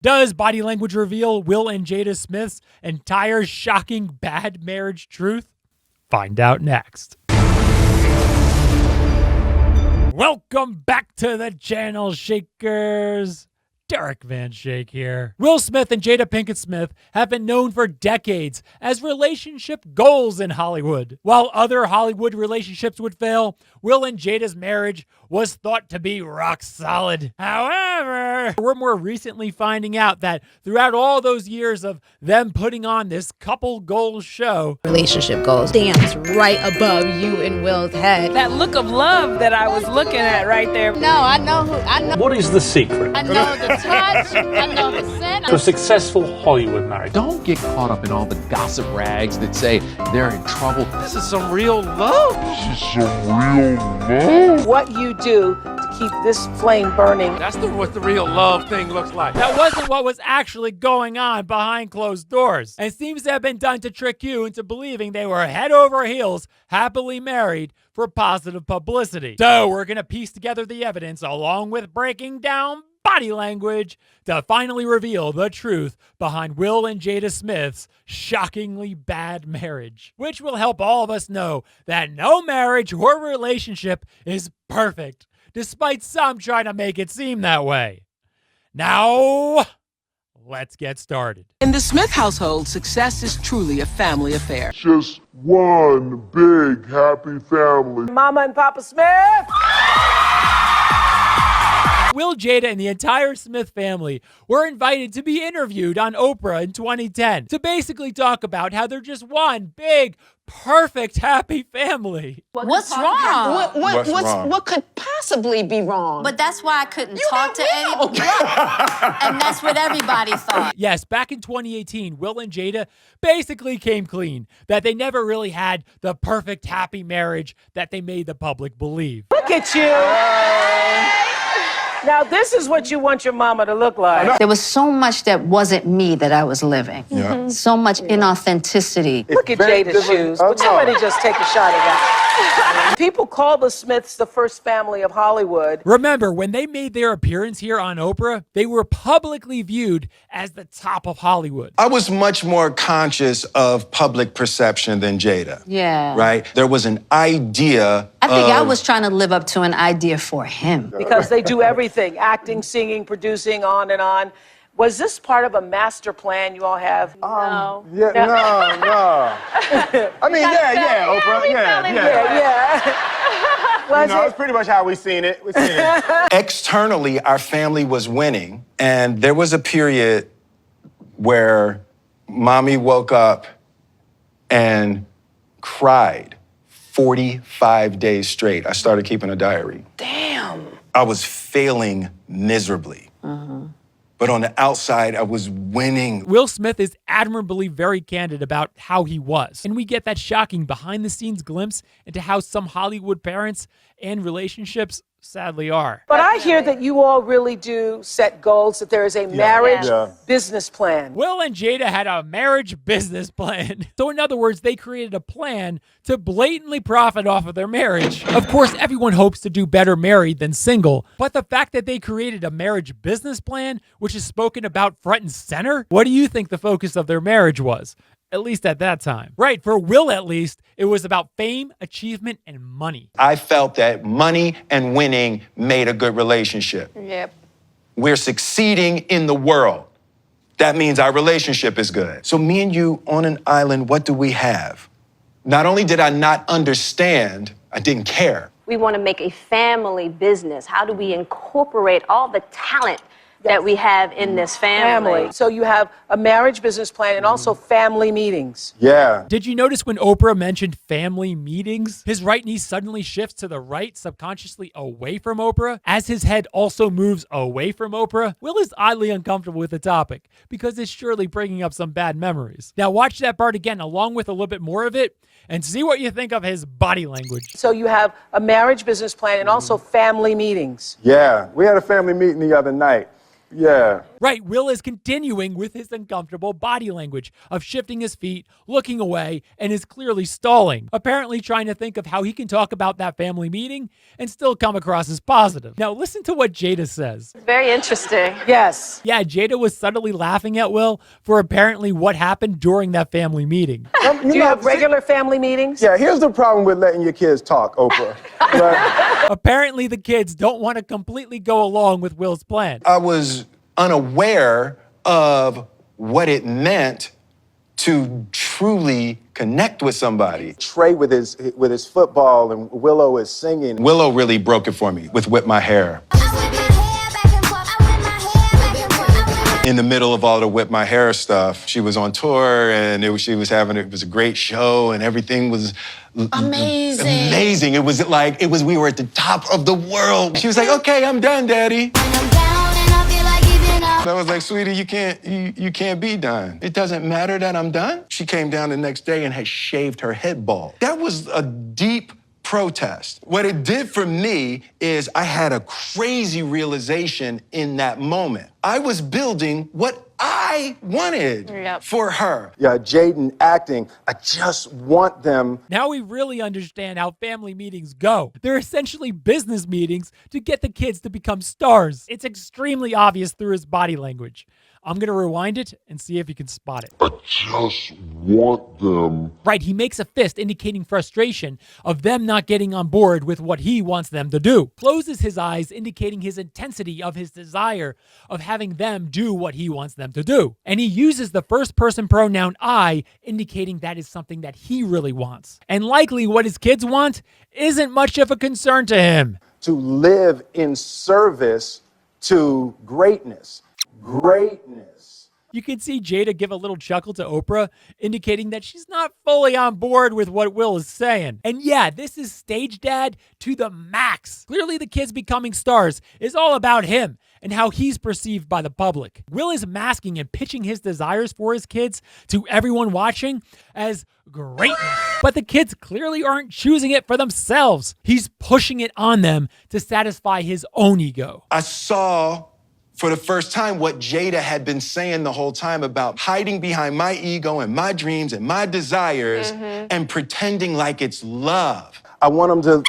Does body language reveal Will and Jada Smith's entire shocking bad marriage truth? Find out next. Welcome back to the Channel Shakers. Derek Van Shake here. Will Smith and Jada Pinkett Smith have been known for decades as relationship goals in Hollywood. While other Hollywood relationships would fail, Will and Jada's marriage was thought to be rock solid. However, we're more recently finding out that throughout all those years of them putting on this couple goals show, relationship goals stands right above you and Will's head. That look of love that I was looking at right there. No, I know. What is the secret I know the touch. I know the scent. to a successful Hollywood marriage? Don't get caught up in all the gossip rags that say they're in trouble. This is some real love. What you do to keep this flame burning. That's what the real love thing looks like. that wasn't what was actually going on behind closed doors, and seems to have been done to trick you into believing they were head over heels, happily married for positive publicity. So we're going to piece together the evidence along with breaking down body language to finally reveal the truth behind Will and Jada Smith's shockingly bad marriage, which will help all of us know that no marriage or relationship is perfect, despite some trying to make it seem that way. Now, let's get started. In the Smith household, success is truly a family affair. Just one big happy family. Mama and Papa Smith. Will, Jada, and the entire Smith family were invited to be interviewed on Oprah in 2010 to basically talk about how they're just one big, perfect, happy family. What's wrong? What could possibly be wrong? But that's why I couldn't talk to anybody. And that's what everybody thought. Yes, back in 2018, Will and Jada basically came clean that they never really had the perfect, happy marriage that they made the public believe. Look at you. Now, this is what you want your mama to look like. There was so much that wasn't me that I was living. Yeah. So much inauthenticity. Look at Jada's shoes. Would somebody just take a shot at that? People call the Smiths the first family of Hollywood. Remember, when they made their appearance here on Oprah, they were publicly viewed as the top of Hollywood. I was much more conscious of public perception than Jada. Yeah. Right? There was an idea. I think I was trying to live up to an idea for him. Because they do everything, acting, singing, producing, on and on. Was this part of a master plan you all have? No. Yeah, no. I mean, yeah, Oprah. Yeah. Was It's pretty much how we seen it. Externally, our family was winning, and there was a period where mommy woke up and cried 45 days straight. I started keeping a diary. Damn. I was failing miserably. But on the outside, I was winning. Will Smith is admirably very candid about how he was. And we get that shocking behind-the-scenes glimpse into how some Hollywood parents and relationships sadly are. But I hear that you all really do set goals, that there is a marriage business plan. Will and Jada had a marriage business plan. So in other words, they created a plan to blatantly profit off of their marriage. Of course, everyone hopes to do better married than single, but the fact that they created a marriage business plan, which is spoken about front and center, what do you think the focus of their marriage was? At least at that time. Right, for Will at least, it was about fame, achievement, and money. I felt that money and winning made a good relationship. Yep. We're succeeding in the world. That means our relationship is good. So me and you on an island, what do we have? Not only did I not understand, I didn't care. We want to make a family business. How do we incorporate all the talent that we have in this family? So you have a marriage business plan and also family meetings. Yeah. Did you notice when Oprah mentioned family meetings, his right knee suddenly shifts to the right, subconsciously away from Oprah, as his head also moves away from Oprah? Will is oddly uncomfortable with the topic because it's surely bringing up some bad memories. Now watch that part again along with a little bit more of it and see what you think of his body language. So you have a marriage business plan and also family meetings. Yeah, we had a family meeting the other night. Yeah. Right, Will is continuing with his uncomfortable body language of shifting his feet, looking away, and is clearly stalling, apparently trying to think of how he can talk about that family meeting and still come across as positive. Now listen to what Jada says. Very interesting. Yes. Yeah, Jada was subtly laughing at Will for apparently what happened during that family meeting. Do you have regular family meetings? Yeah, here's the problem with letting your kids talk, Oprah. Right? Apparently the kids don't want to completely go along with Will's plan. I was unaware of what it meant to truly connect with somebody. Trey with his football and Willow is singing. Willow really broke it for me with Whip My Hair. In the middle of all the Whip My Hair stuff, she was on tour and it was a great show and everything was amazing. It was we were at the top of the world. She was like, "Okay, I'm done, Daddy." I was like, "Sweetie, you can't be done. It doesn't matter that I'm done." She came down the next day and had shaved her head bald. That was a deep protest. What it did for me is I had a crazy realization in that moment. I was building what I wanted for her. Yeah, Jaden acting, I just want them. Now we really understand how family meetings go. They're essentially business meetings to get the kids to become stars. It's extremely obvious through his body language. I'm going to rewind it and see if you can spot it. I just want them. Right, he makes a fist indicating frustration of them not getting on board with what he wants them to do. Closes his eyes indicating his intensity of his desire of having them do what he wants them to do. And he uses the first person pronoun I, indicating that is something that he really wants. And likely what his kids want isn't much of a concern to him. To live in service to greatness. Greatness. You can see Jada give a little chuckle to Oprah, indicating that she's not fully on board with what Will is saying. And yeah, this is stage dad to the max. Clearly the kids becoming stars is all about him and how he's perceived by the public. Will is masking and pitching his desires for his kids to everyone watching as greatness. But the kids clearly aren't choosing it for themselves. He's pushing it on them to satisfy his own ego. I saw for the first time what Jada had been saying the whole time about hiding behind my ego and my dreams and my desires and pretending like it's love. I want them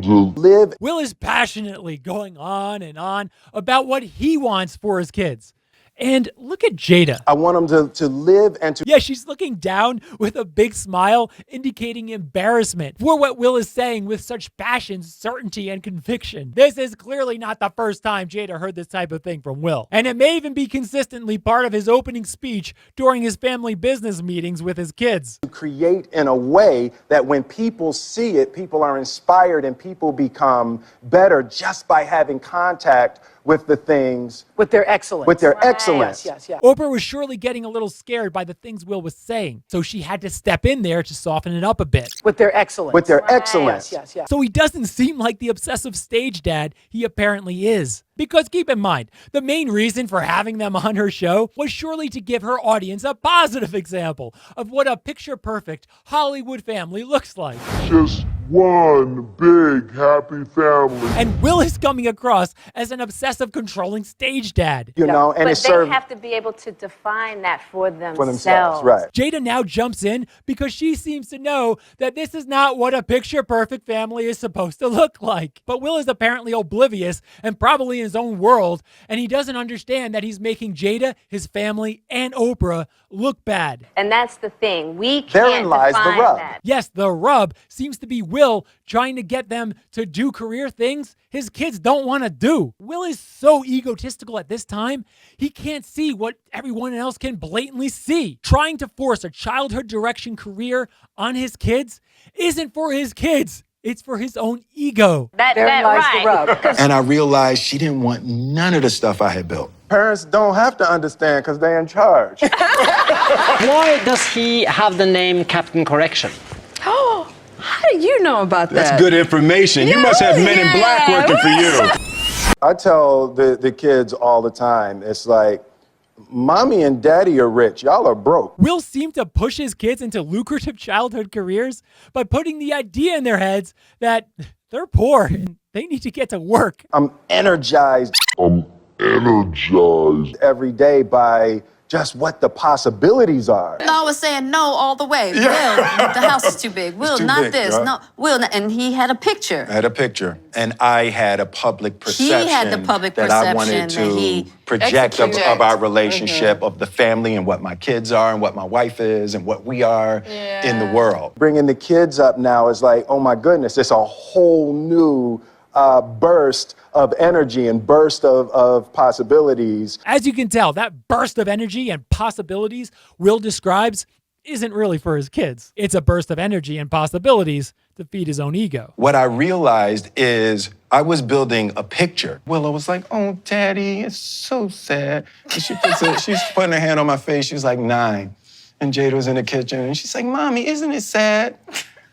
to live. Will is passionately going on and on about what he wants for his kids. And look at Jada. I want them to live and to... Yeah, she's looking down with a big smile, indicating embarrassment for what Will is saying with such passion, certainty, and conviction. This is clearly not the first time Jada heard this type of thing from Will. And it may even be consistently part of his opening speech during his family business meetings with his kids. To create in a way that when people see it, people are inspired and people become better just by having contact with the things. With their excellence. With their excellence. Yes. Oprah was surely getting a little scared by the things Will was saying, so she had to step in there to soften it up a bit. With their excellence. With their excellence. Yes. So he doesn't seem like the obsessive stage dad he apparently is. Because keep in mind, the main reason for having them on her show was surely to give her audience a positive example of what a picture-perfect Hollywood family looks like. Just one big happy family. And Will is coming across as an obsessive, controlling stage dad. You know, and but it's they have to be able to define that for themselves. For themselves, right. Jada now jumps in because she seems to know that this is not what a picture-perfect family is supposed to look like. But Will is apparently oblivious and probably in his own world, and he doesn't understand that he's making Jada, his family, and Oprah look bad. And that's the thing. We can't Therein lies the define rub. that. Yes, the rub seems to be Will trying to get them to do career things his kids don't want to do. Will is so egotistical at this time, he can't see what everyone else can blatantly see. Trying to force a childhood direction career on his kids isn't for his kids. It's for his own ego. Therein lies the rub. And I realized she didn't want none of the stuff I had built. Parents don't have to understand because they're in charge. Why does he have the name Captain Correction? Oh, how do you know about that? That's good information. You must have Men in Black working for you. I tell the kids all the time, it's like, Mommy and Daddy are rich. Y'all are broke. Will seem to push his kids into lucrative childhood careers by putting the idea in their heads that they're poor and they need to get to work. I'm energized. energized every day by just what the possibilities are. No, I was saying no all the way. Will, the house is too big. Will, too not big, this. right? No, Will, and he had a picture. I had a picture, and I had a public perception had the public that I wanted perception that to he project of our relationship, of the family, and what my kids are, and what my wife is, and what we are in the world. Bringing the kids up now is like, oh my goodness, it's a whole new burst of energy and burst of possibilities. As you can tell, that burst of energy and possibilities Will describes isn't really for his kids. It's a burst of energy and possibilities to feed his own ego. What I realized is I was building a picture. Willow was like, oh, Daddy, it's so sad. And she's putting her hand on my face. She's like 9. And Jada was in the kitchen, and she's like, Mommy, isn't it sad?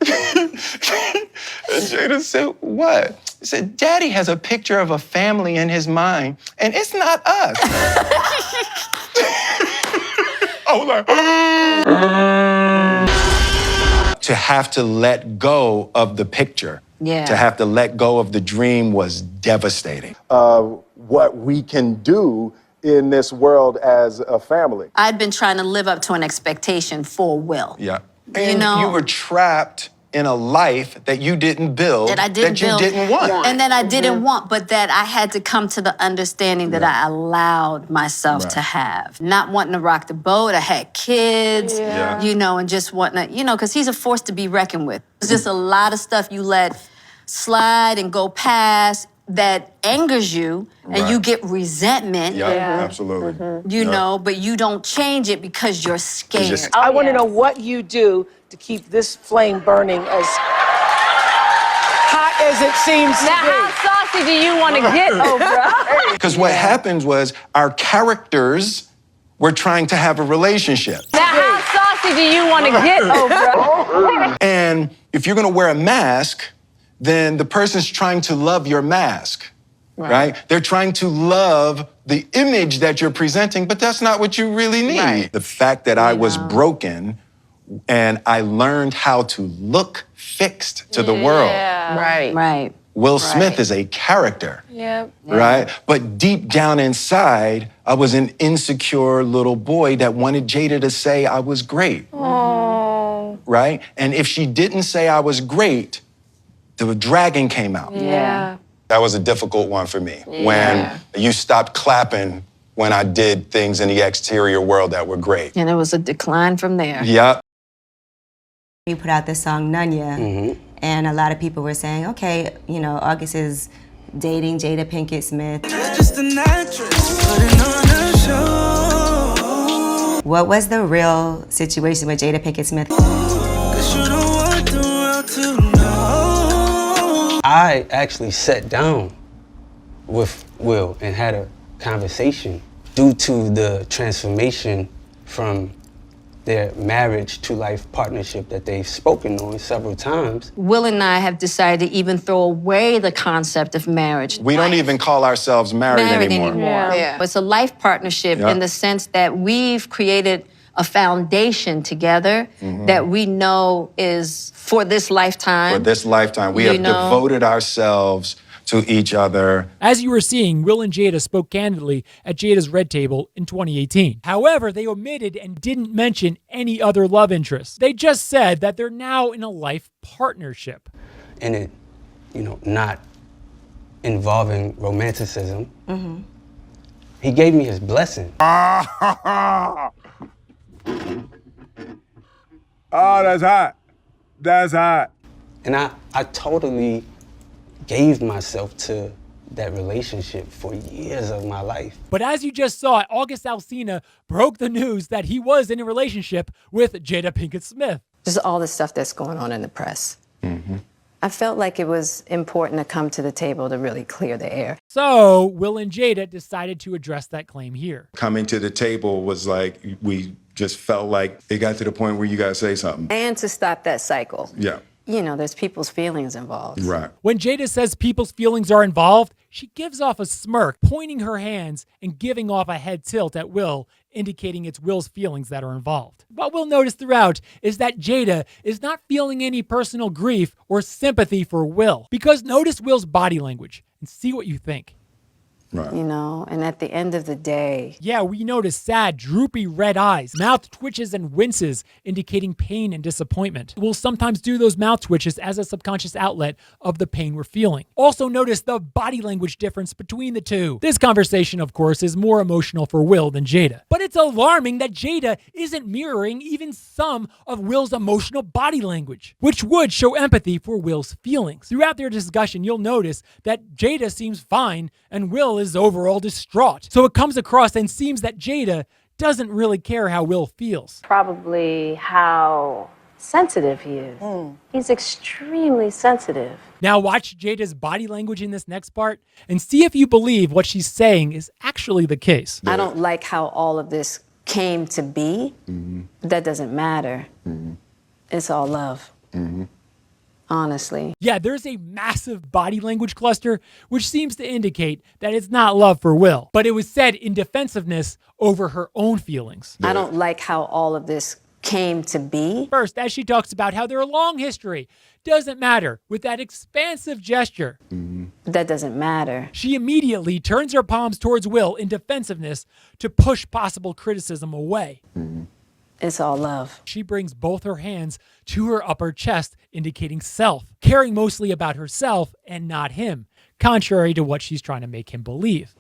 And Jada said, what? He said, Daddy has a picture of a family in his mind, and it's not us. I was like, to have to let go of the picture, to have to let go of the dream was devastating. What we can do in this world as a family. I'd been trying to live up to an expectation for Will. Yeah. And you were trapped in a life that you didn't build, that you didn't want. And that I didn't want, but that I had to come to the understanding that I allowed myself to have. Not wanting to rock the boat, I had kids, you know, and just wanting to, you know, because he's a force to be reckoned with. There's just a lot of stuff you let slide and go past that angers you, and you get resentment. Absolutely. You know, but you don't change it because you're scared. I want to know what you do to keep this flame burning as hot as it seems to Now, be. how saucy do you want to get, Oprah? Because what happened was our characters were trying to have a relationship. Now, how saucy do you want to get, Oprah? And if you're gonna wear a mask, then the person's trying to love your mask, right? They're trying to love the image that you're presenting, but that's not what you really need. The fact that I was broken and I learned how to look fixed to the world. Right. Will Smith is a character, right? But deep down inside, I was an insecure little boy that wanted Jada to say I was great, right? And if she didn't say I was great, the dragon came out. That was a difficult one for me. When you stopped clapping when I did things in the exterior world that were great. And it was a decline from there. Yep. You put out this song, Nunya, and a lot of people were saying, okay, you know, August is dating Jada Pinkett Smith. Just an actress, putting on a show. What was the real situation with Jada Pinkett Smith? 'Cause you don't want the world to know. I actually sat down with Will and had a conversation due to the transformation from their marriage to life partnership that they've spoken on several times. Will and I have decided to even throw away the concept of marriage. We don't even call ourselves married anymore. It's a life partnership in the sense that we've created a foundation together that we know is for this lifetime. For this lifetime, we have devoted ourselves to each other. As you were seeing, Will and Jada spoke candidly at Jada's Red Table in 2018. However, they omitted and didn't mention any other love interests. They just said that they're now in a life partnership. And it, you know, not involving romanticism. He gave me his blessing. Oh, that's hot. That's hot. And I totally gave myself to that relationship for years of my life. But as you just saw, August Alsina broke the news that he was in a relationship with Jada Pinkett Smith. Just all the stuff that's going on in the press. I felt like it was important to come to the table to really clear the air. So Will and Jada decided to address that claim here. Coming to the table was like, we just felt like it got to the point where you gotta say something. And to stop that cycle. Yeah. You know, there's people's feelings involved. Right. When Jada says people's feelings are involved, she gives off a smirk, pointing her hands and giving off a head tilt at Will, indicating it's Will's feelings that are involved. What we'll notice throughout is that Jada is not feeling any personal grief or sympathy for Will. Because notice Will's body language and see what you think. Right. You know, and at the end of the day, Yeah, we notice sad, droopy red eyes, mouth twitches and winces, indicating pain and disappointment. We'll sometimes do those mouth twitches as a subconscious outlet of the pain we're feeling. Also notice the body language difference between the two. This conversation, of course, is more emotional for Will than Jada. But it's alarming that Jada isn't mirroring even some of Will's emotional body language, which would show empathy for Will's feelings. Throughout their discussion, you'll notice that Jada seems fine and Will is overall distraught. So it comes across and seems that Jada doesn't really care how Will feels. Probably how sensitive he is. He's extremely sensitive. Now watch Jada's body language in this next part and see if you believe what she's saying is actually the case. I don't like how all of this came to be. That doesn't matter. It's all love. Honestly. Yeah, there's a massive body language cluster, which seems to indicate that it's not love for Will, but it was said in defensiveness over her own feelings. I don't like how all of this came to be. First, as she talks about how their long history doesn't matter with that expansive gesture. That doesn't matter. She immediately turns her palms towards Will in defensiveness to push possible criticism away. It's all love. She brings both her hands to her upper chest, indicating self, caring mostly about herself and not him, contrary to what she's trying to make him believe.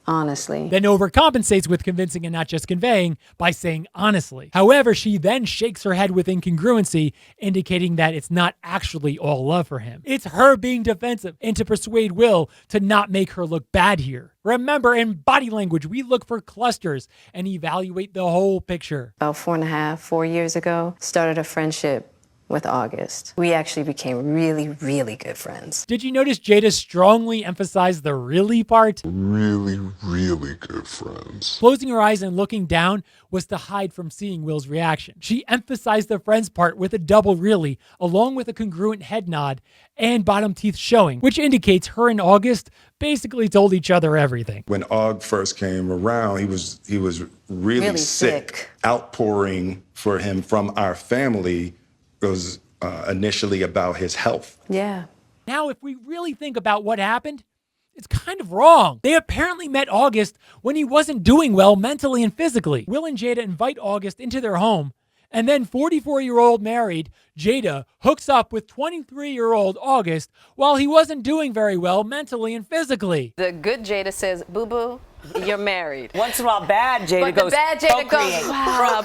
Honestly. Then overcompensates with convincing and not just conveying by saying honestly. However, she then shakes her head with incongruency, indicating that it's not actually all love for him. It's her being defensive and to persuade Will to not make her look bad here. Remember, in body language, we look for clusters and evaluate the whole picture. About 4 years ago, started a friendship with August. We actually became really, really good friends. Did you notice Jada strongly emphasized the really part? Really, really good friends. Closing her eyes and looking down was to hide from seeing Will's reaction. She emphasized the friends part with a double really, along with a congruent head nod and bottom teeth showing, which indicates her and August basically told each other everything. When Aug first came around, he was really sick. Outpouring for him from our family was initially about his health. Yeah. Now, if we really think about what happened, it's kind of wrong. They apparently met August when he wasn't doing well mentally and physically. Will and Jada invite August into their home, and then 44-year-old married Jada hooks up with 23-year-old August while he wasn't doing very well mentally and physically. The good Jada says, boo-boo, you're married. Once in a while, bad Jada but goes, the bad Jada procreate. goes, wow,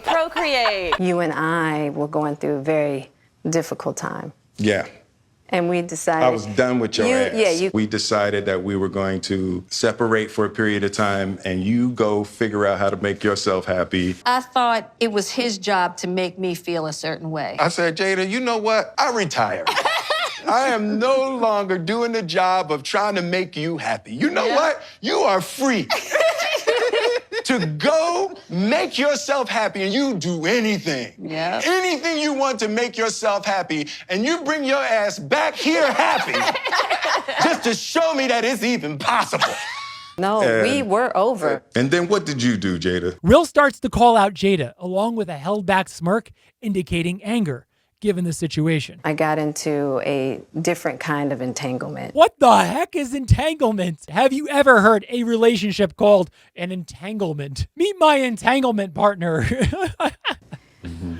procreate. You and I were going through a very difficult time. Yeah. And we decided... I was done with your ass. Yeah, We decided that we were going to separate for a period of time and you go figure out how to make yourself happy. I thought it was his job to make me feel a certain way. I said, Jada, you know what? I retired. I am no longer doing the job of trying to make you happy. You know what? You are free to go make yourself happy, and you do anything. Yeah. Anything you want to make yourself happy, and you bring your ass back here happy just to show me that it's even possible. No, we were over. And then what did you do, Jada? Will starts to call out Jada, along with a held-back smirk, indicating anger, given the situation. I got into a different kind of entanglement. What the heck is entanglement? Have you ever heard a relationship called an entanglement? Meet my entanglement partner.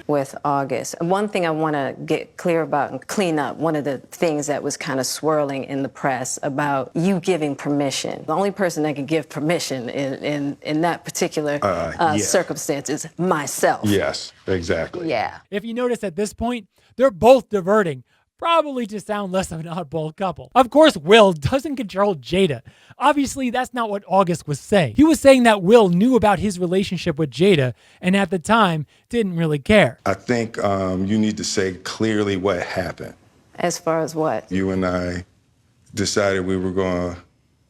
With August. One thing I want to get clear about and clean up, one of the things that was kind of swirling in the press about you giving permission. The only person that could give permission in that particular circumstance is myself. Yes, exactly. Yeah. If you notice at this point, they're both diverting, probably to sound less of an oddball couple. Of course, Will doesn't control Jada. Obviously, that's not what August was saying. He was saying that Will knew about his relationship with Jada and at the time didn't really care. I think you need to say clearly what happened. As far as what? You and I decided we were going to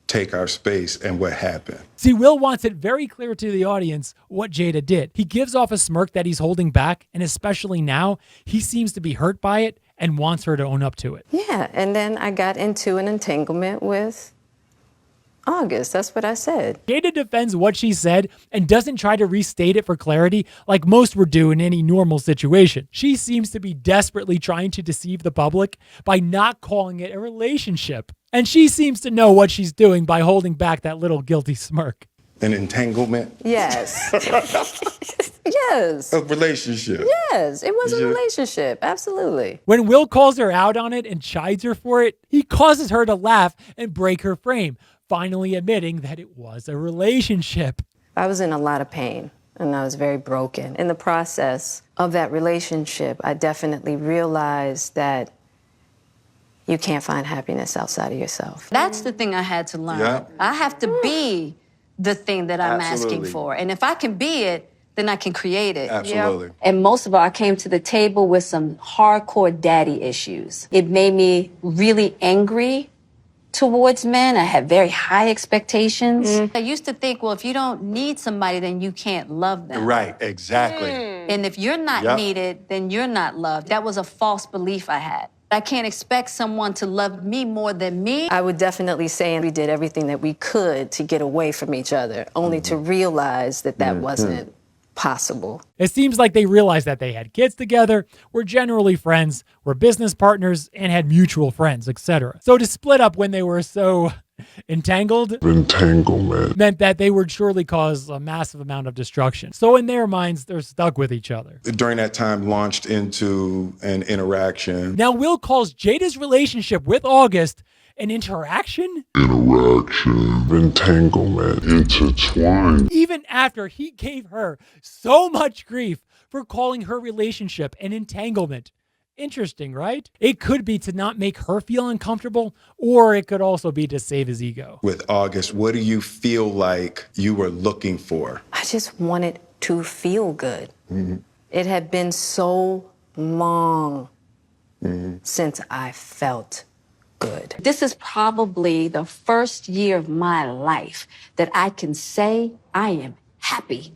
take our space and what happened. See, Will wants it very clear to the audience what Jada did. He gives off a smirk that he's holding back, and especially now, he seems to be hurt by it and wants her to own up to it. Yeah, and then I got into an entanglement with August. That's what I said. Jada defends what she said and doesn't try to restate it for clarity like most would do in any normal situation. She seems to be desperately trying to deceive the public by not calling it a relationship. And she seems to know what she's doing by holding back that little guilty smirk. An entanglement? Yes. Yes. A relationship. Yes, it was a relationship. Absolutely. When Will calls her out on it and chides her for it, he causes her to laugh and break her frame, finally admitting that it was a relationship. I was in a lot of pain and I was very broken. In the process of that relationship, I definitely realized that you can't find happiness outside of yourself. That's the thing I had to learn. Yeah. I have to be the thing that I'm asking for. And if I can be it, then I can create it. Absolutely. And most of all, I came to the table with some hardcore daddy issues. It made me really angry towards men. I had very high expectations. I used to think, well, if you don't need somebody, then you can't love them. Right, exactly. And if you're not needed, then you're not loved. That was a false belief I had. I can't expect someone to love me more than me. I would definitely say we did everything that we could to get away from each other, only to realize that that wasn't possible. It seems like they realized that they had kids together, were generally friends, were business partners, and had mutual friends, etc. So to split up when they were so entangled Entanglement. meant that they would surely cause a massive amount of destruction. So in their minds, they're stuck with each other. During that time, launched into an interaction. Now, Will calls Jada's relationship with August an interaction? Interaction. Entanglement. Intertwined. Even after he gave her so much grief for calling her relationship an entanglement. Interesting, right? It could be to not make her feel uncomfortable, or it could also be to save his ego. With August, what do you feel like you were looking for? I just wanted to feel good. It had been so long since I felt good. This is probably the first year of my life that I can say I am happy.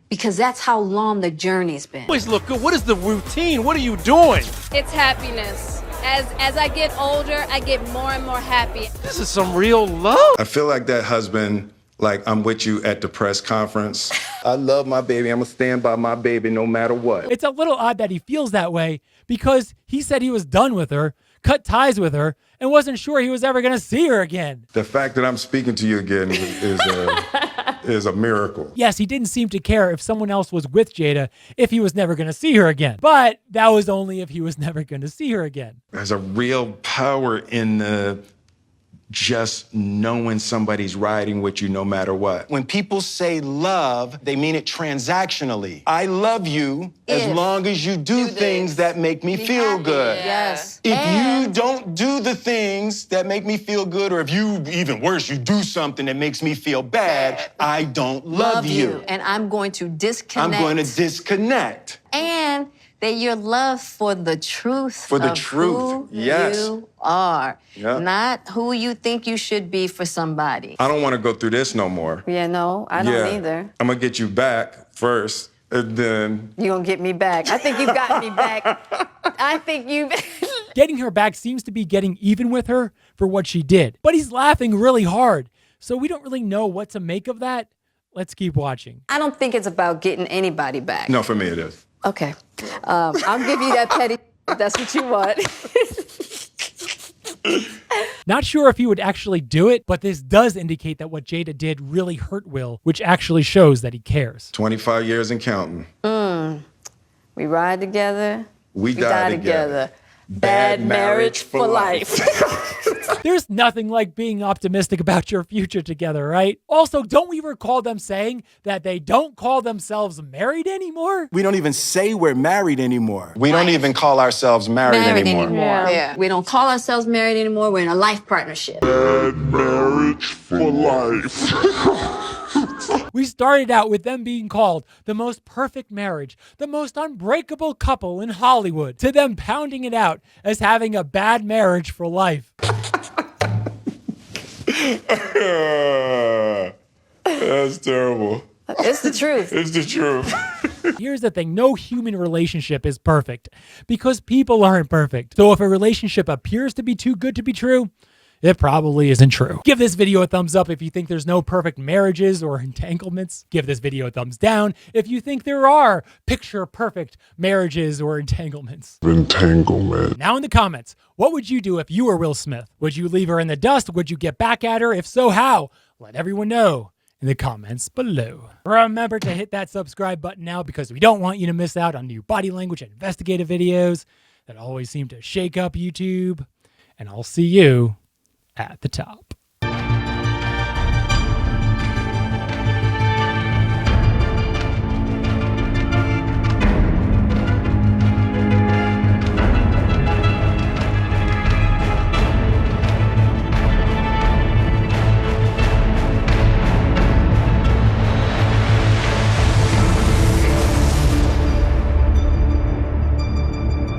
Because that's how long the journey's been. Always look good. What is the routine? What are you doing? It's happiness. As I get older, I get more and more happy. This is some real love. I feel like that husband, like I'm with you at the press conference. I love my baby. I'm gonna stand by my baby no matter what. It's a little odd that he feels that way because he said he was done with her, cut ties with her, and wasn't sure he was ever going to see her again. The fact that I'm speaking to you again is a miracle. Yes, he didn't seem to care if someone else was with Jada if he was never going to see her again. But that was only if he was never going to see her again. There's a real power in the just knowing somebody's riding with you no matter what. When people say love, they mean it transactionally. I love you as long as you do things that make me feel good. Yes. If you don't do the things that make me feel good, or if you, even worse, you do something that makes me feel bad, I don't love you. And I'm going to disconnect. I'm going to disconnect. And that your love for the truth For the of truth, who yes. you are, Yep. not who you think you should be for somebody. I don't want to go through this no more. Yeah, no, I don't either. I'm going to get you back first, and then... You gonna get me back. I think you got me back. I think you... Getting her back seems to be getting even with her for what she did. But he's laughing really hard, so we don't really know what to make of that. Let's keep watching. I don't think it's about getting anybody back. No, for me it is. Okay. I'll give you that petty if that's what you want. Not sure if he would actually do it, but this does indicate that what Jada did really hurt Will, which actually shows that he cares. 25 years and counting. We ride together. We die together. Bad marriage for life. There's nothing like being optimistic about your future together, right? Also, don't we recall them saying that they don't call themselves married anymore? We don't even say we're married anymore. We don't even call ourselves married anymore. Yeah. We don't call ourselves married anymore. We're in a life partnership. Bad marriage for life. We started out with them being called the most perfect marriage, the most unbreakable couple in Hollywood, to them pounding it out as having a bad marriage for life. That's terrible. It's the truth. It's the truth. Here's the thing, no human relationship is perfect because people aren't perfect. So if a relationship appears to be too good to be true, it probably isn't true. Give this video a thumbs up if you think there's no perfect marriages or entanglements. Give this video a thumbs down if you think there are picture perfect marriages or entanglements. Entanglement. Now in the comments, what would you do if you were Will Smith? Would you leave her in the dust? Would you get back at her? If so, how? Let everyone know in the comments below. Remember to hit that subscribe button now because we don't want you to miss out on new body language and investigative videos that always seem to shake up YouTube. And I'll see you at the top.